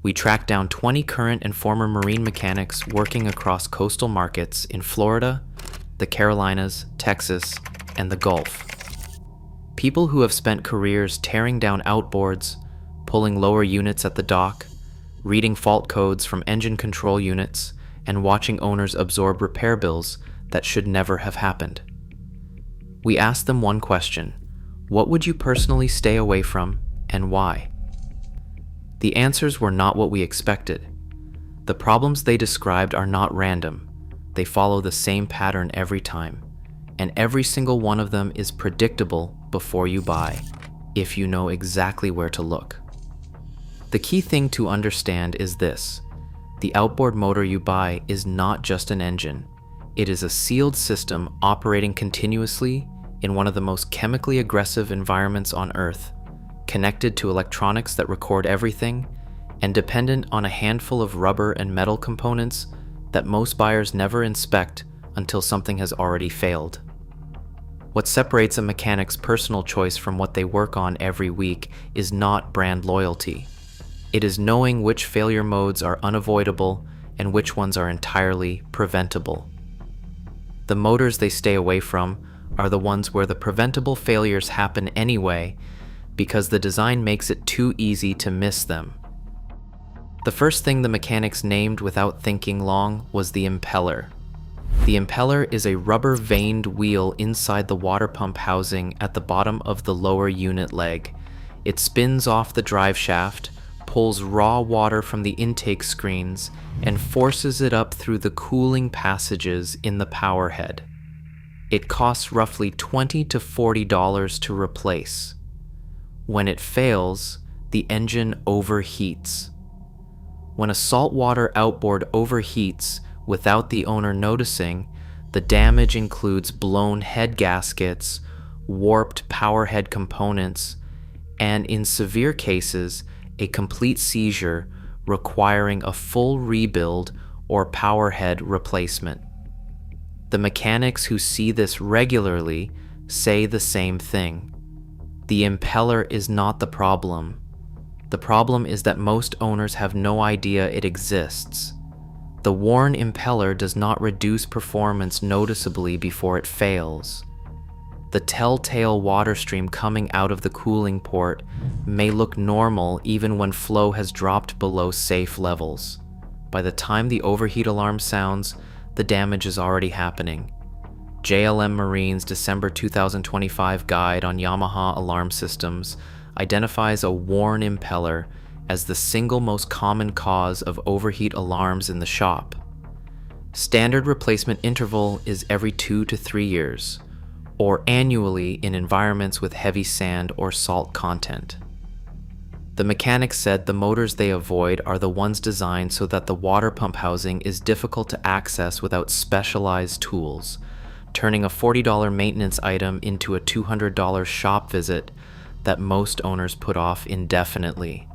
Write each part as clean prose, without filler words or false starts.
We tracked down 20 current and former marine mechanics working across coastal markets in Florida, the Carolinas, Texas, and the Gulf. People who have spent careers tearing down outboards, pulling lower units at the dock, reading fault codes from engine control units, and watching owners absorb repair bills that should never have happened. We asked them one question: what would you personally stay away from, and why? The answers were not what we expected. The problems they described are not random. They follow the same pattern every time, and every single one of them is predictable before you buy, if you know exactly where to look. The key thing to understand is this: the outboard motor you buy is not just an engine. It is a sealed system operating continuously in one of the most chemically aggressive environments on Earth, connected to electronics that record everything, and dependent on a handful of rubber and metal components that most buyers never inspect until something has already failed. What separates a mechanic's personal choice from what they work on every week is not brand loyalty. It is knowing which failure modes are unavoidable and which ones are entirely preventable. The motors they stay away from are the ones where the preventable failures happen anyway, because the design makes it too easy to miss them. The first thing the mechanics named without thinking long was the impeller. The impeller is a rubber-veined wheel inside the water pump housing at the bottom of the lower unit leg. It spins off the drive shaft, pulls raw water from the intake screens, and forces it up through the cooling passages in the power head. It costs roughly $20 to $40 to replace. When it fails, the engine overheats. When a saltwater outboard overheats without the owner noticing, the damage includes blown head gaskets, warped power head components, and in severe cases, a complete seizure requiring a full rebuild or power head replacement. The mechanics who see this regularly say the same thing. The impeller is not the problem. The problem is that most owners have no idea it exists. The worn impeller does not reduce performance noticeably before it fails. The telltale water stream coming out of the cooling port may look normal even when flow has dropped below safe levels. By the time the overheat alarm sounds, the damage is already happening. JLM Marine's December 2025 guide on Yamaha alarm systems identifies a worn impeller as the single most common cause of overheat alarms in the shop. Standard replacement interval is every 2 to 3 years, or annually in environments with heavy sand or salt content. The mechanics said the motors they avoid are the ones designed so that the water pump housing is difficult to access without specialized tools, turning a $40 maintenance item into a $200 shop visit that most owners put off indefinitely.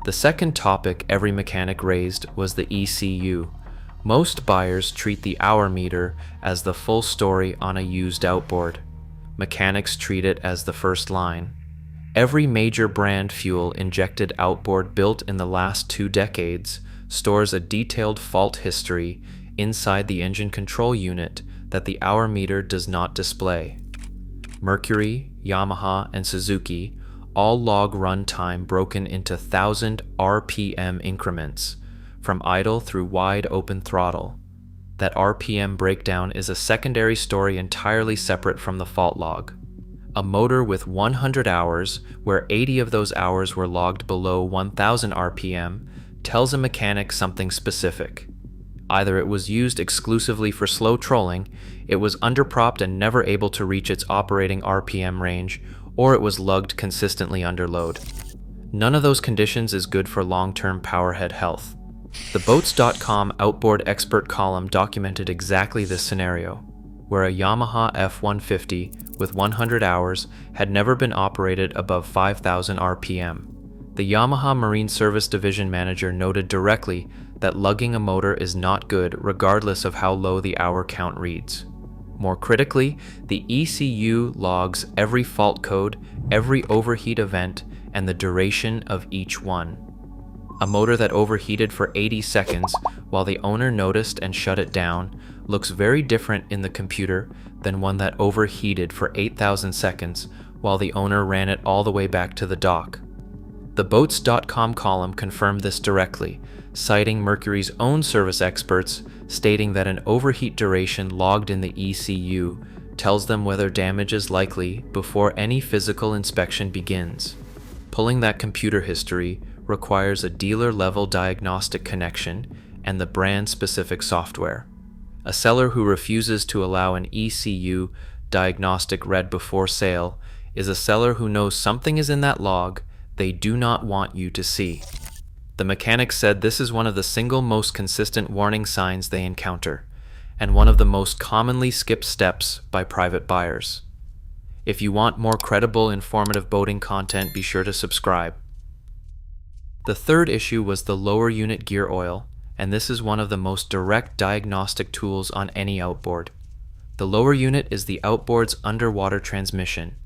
The second topic every mechanic raised was the ECU. Most buyers treat the hour meter as the full story on a used outboard. Mechanics treat it as the first line. Every major brand fuel-injected outboard built in the last 2 decades stores a detailed fault history inside the engine control unit that the hour meter does not display. Mercury, Yamaha, and Suzuki all log run time broken into 1,000 RPM increments, from idle through wide open throttle. That RPM breakdown is a secondary story entirely separate from the fault log. A motor with 100 hours, where 80 of those hours were logged below 1,000 RPM, tells a mechanic something specific. Either it was used exclusively for slow trolling, it was underpropped and never able to reach its operating RPM range, or it was lugged consistently under load. None of those conditions is good for long-term powerhead health. The Boats.com Outboard Expert column documented exactly this scenario, where a Yamaha F-150 with 100 hours had never been operated above 5,000 RPM. The Yamaha Marine Service Division manager noted directly that lugging a motor is not good regardless of how low the hour count reads. More critically, the ECU logs every fault code, every overheat event, and the duration of each one. A motor that overheated for 80 seconds while the owner noticed and shut it down looks very different in the computer than one that overheated for 8,000 seconds while the owner ran it all the way back to the dock. The boats.com column confirmed this directly, citing Mercury's own service experts, stating that an overheat duration logged in the ECU tells them whether damage is likely before any physical inspection begins. Pulling that computer history requires a dealer-level diagnostic connection and the brand-specific software. A seller who refuses to allow an ECU diagnostic read before sale is a seller who knows something is in that log they do not want you to see. The mechanic said this is one of the single most consistent warning signs they encounter, and one of the most commonly skipped steps by private buyers. If you want more credible, informative boating content, be sure to subscribe. The third issue was the lower unit gear oil, and this is one of the most direct diagnostic tools on any outboard. The lower unit is the Outboard's underwater transmission.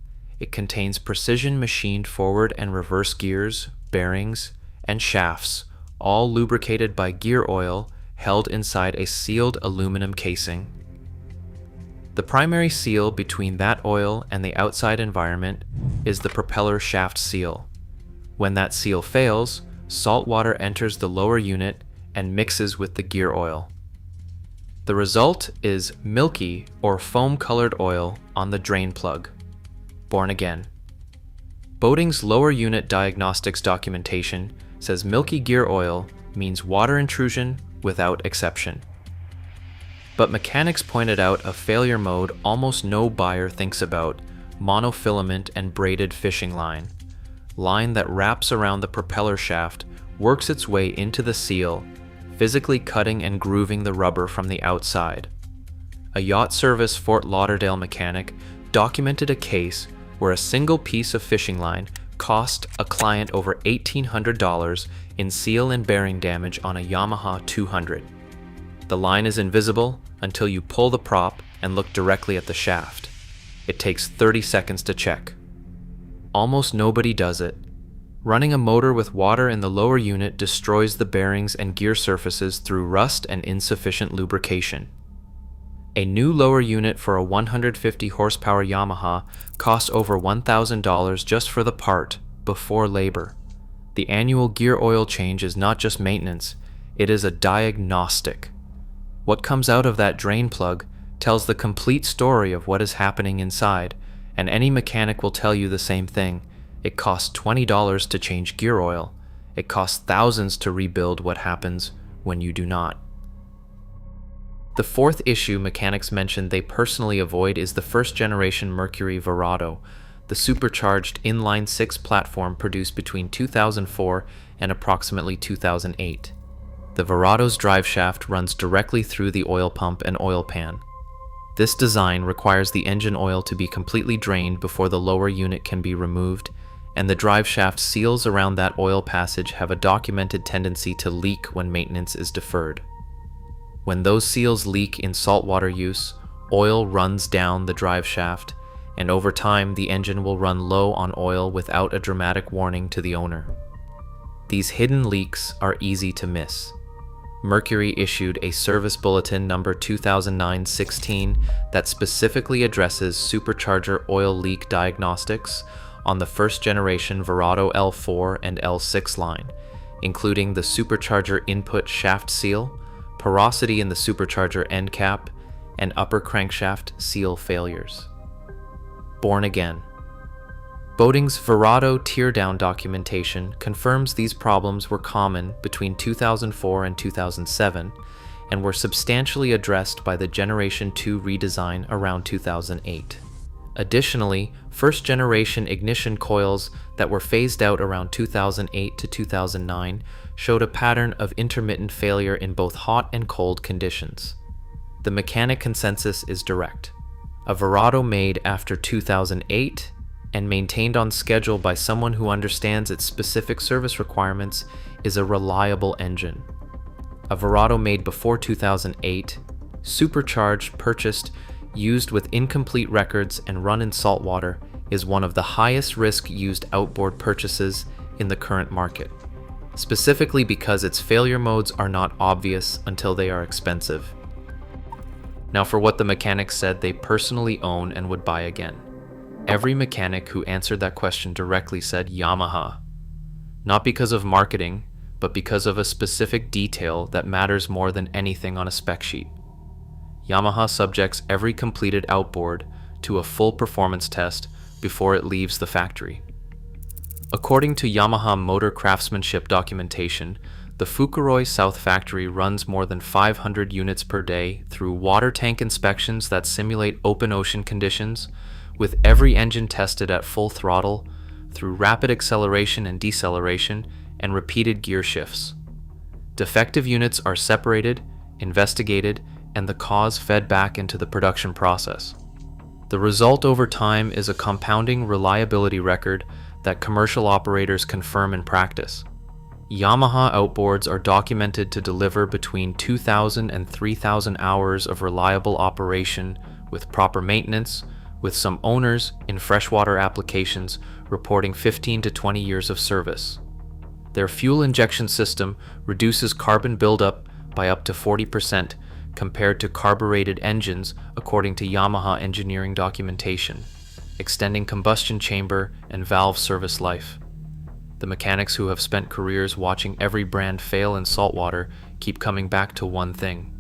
It contains precision machined forward and reverse gears, bearings, and shafts, all lubricated by gear oil held inside a sealed aluminum casing. The primary seal between that oil and the outside environment is the propeller shaft seal. When that seal fails, salt water enters the lower unit and mixes with the gear oil. The result is milky or foam-colored oil on the drain plug. Born again. Boating's lower unit diagnostics documentation says milky gear oil means water intrusion without exception. But mechanics pointed out a failure mode almost no buyer thinks about: monofilament and braided fishing line. Line that wraps around the propeller shaft, works its way into the seal, physically cutting and grooving the rubber from the outside. A yacht service Fort Lauderdale mechanic documented a case where a single piece of fishing line cost a client over $1,800 in seal and bearing damage on a Yamaha 200. The line is invisible until you pull the prop and look directly at the shaft. It takes 30 seconds to check. Almost nobody does it. Running a motor with water in the lower unit destroys the bearings and gear surfaces through rust and insufficient lubrication. A new lower unit for a 150 horsepower Yamaha costs over $1,000 just for the part, before labor. The annual gear oil change is not just maintenance, it is a diagnostic. What comes out of that drain plug tells the complete story of what is happening inside, and any mechanic will tell you the same thing. It costs $20 to change gear oil. It costs thousands to rebuild what happens when you do not. The fourth issue mechanics mentioned they personally avoid is the first-generation Mercury Verado, the supercharged inline-six platform produced between 2004 and approximately 2008. The Verado's driveshaft runs directly through the oil pump and oil pan. This design requires the engine oil to be completely drained before the lower unit can be removed, and the driveshaft seals around that oil passage have a documented tendency to leak when maintenance is deferred. When those seals leak in saltwater use, oil runs down the driveshaft, and over time the engine will run low on oil without a dramatic warning to the owner. These hidden leaks are easy to miss. Mercury issued a service bulletin number 2009-16 that specifically addresses supercharger oil leak diagnostics on the first-generation Verado L4 and L6 line, including the supercharger input shaft seal, porosity in the supercharger end cap, and upper crankshaft seal failures. Born again. Boating's Verado teardown documentation confirms these problems were common between 2004 and 2007 and were substantially addressed by the Generation 2 redesign around 2008. Additionally, first-generation ignition coils that were phased out around 2008 to 2009 showed a pattern of intermittent failure in both hot and cold conditions. The mechanic consensus is direct. A Verado made after 2008 and maintained on schedule by someone who understands its specific service requirements is a reliable engine. A Verado made before 2008, supercharged, purchased, used with incomplete records, and run in saltwater is one of the highest risk used outboard purchases in the current market. specifically because its failure modes are not obvious until they are expensive. Now for what the mechanics said they personally own and would buy again. Every mechanic who answered that question directly said Yamaha. Not because of marketing, but because of a specific detail that matters more than anything on a spec sheet. Yamaha subjects every completed outboard to a full performance test before it leaves the factory. According to Yamaha motor craftsmanship documentation, the Fukuroi South factory runs more than 500 units per day through water tank inspections that simulate open ocean conditions, with every engine tested at full throttle, through rapid acceleration and deceleration, and repeated gear shifts. Defective units are separated, investigated, and the cause fed back into the production process. The result over time is a compounding reliability record that commercial operators confirm in practice. Yamaha outboards are documented to deliver between 2,000 and 3,000 hours of reliable operation with proper maintenance, with some owners in freshwater applications reporting 15 to 20 years of service. Their fuel injection system reduces carbon buildup by up to 40% compared to carbureted engines according to Yamaha engineering documentation, extending combustion chamber and valve service life. The mechanics who have spent careers watching every brand fail in saltwater keep coming back to one thing.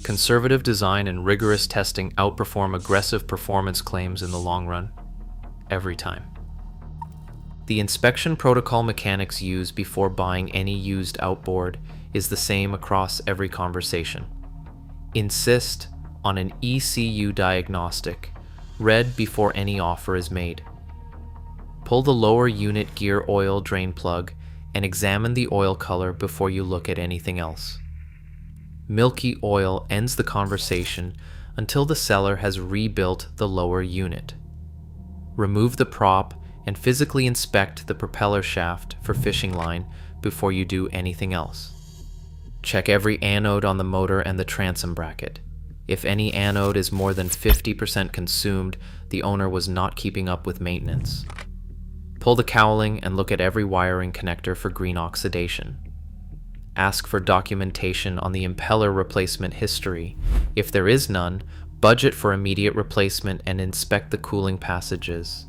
Conservative design and rigorous testing outperform aggressive performance claims in the long run, every time. The inspection protocol mechanics use before buying any used outboard is the same across every conversation. Insist on an ECU diagnostic, read before any offer is made. Pull the lower unit gear oil drain plug and examine the oil color before you look at anything else. Milky oil ends the conversation until the seller has rebuilt the lower unit. Remove the prop and physically inspect the propeller shaft for fishing line before you do anything else. Check every anode on the motor and the transom bracket. If any anode is more than 50% consumed, the owner was not keeping up with maintenance. Pull the cowling and look at every wiring connector for green oxidation. Ask for documentation on the impeller replacement history. If there is none, budget for immediate replacement and inspect the cooling passages.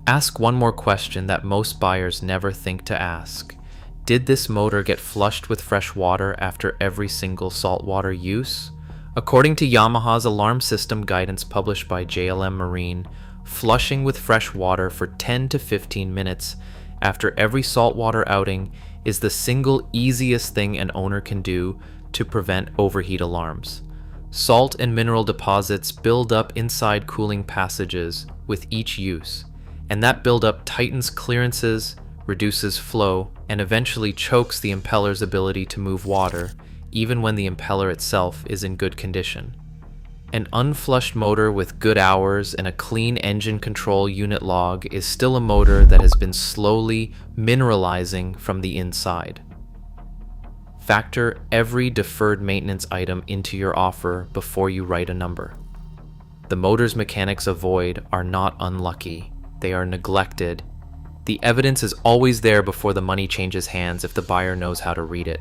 Ask one more question that most buyers never think to ask. Did this motor get flushed with fresh water after every single saltwater use? According to Yamaha's alarm system guidance published by JLM Marine, flushing with fresh water for 10 to 15 minutes after every saltwater outing is the single easiest thing an owner can do to prevent overheat alarms. Salt and mineral deposits build up inside cooling passages with each use, and that buildup tightens clearances, reduces flow, and eventually chokes the impeller's ability to move water, even when the impeller itself is in good condition. An unflushed motor with good hours and a clean engine control unit log is still a motor that has been slowly mineralizing from the inside. Factor every deferred maintenance item into your offer before you write a number. The motors mechanics avoid are not unlucky, they are neglected. The evidence is always there before the money changes hands if the buyer knows how to read it.